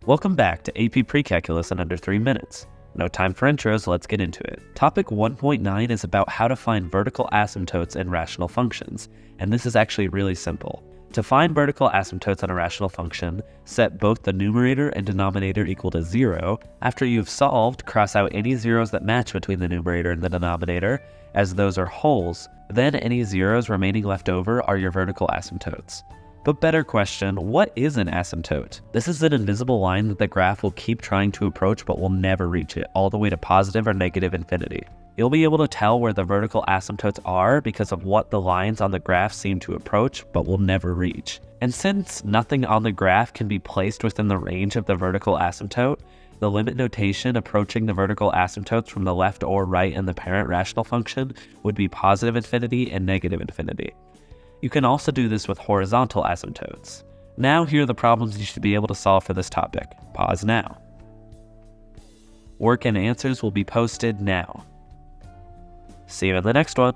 Welcome back to AP Precalculus in under 3 minutes. No time for intros, let's get into it. Topic 1.9 is about how to find vertical asymptotes in rational functions, and this is actually really simple. To find vertical asymptotes on a rational function, set both the numerator and denominator equal to 0. After you've solved, cross out any zeros that match between the numerator and the denominator, as those are wholes. Then any zeros remaining left over are your vertical asymptotes. But better question, what is an asymptote? This is an invisible line that the graph will keep trying to approach but will never reach it, all the way to positive or negative infinity. You'll be able to tell where the vertical asymptotes are because of what the lines on the graph seem to approach but will never reach. And since nothing on the graph can be placed within the range of the vertical asymptote, the limit notation approaching the vertical asymptotes from the left or right in the parent rational function would be positive infinity and negative infinity. You can also do this with horizontal asymptotes. Now here are the problems you should be able to solve for this topic. Pause now. Work and answers will be posted now. See you in the next one.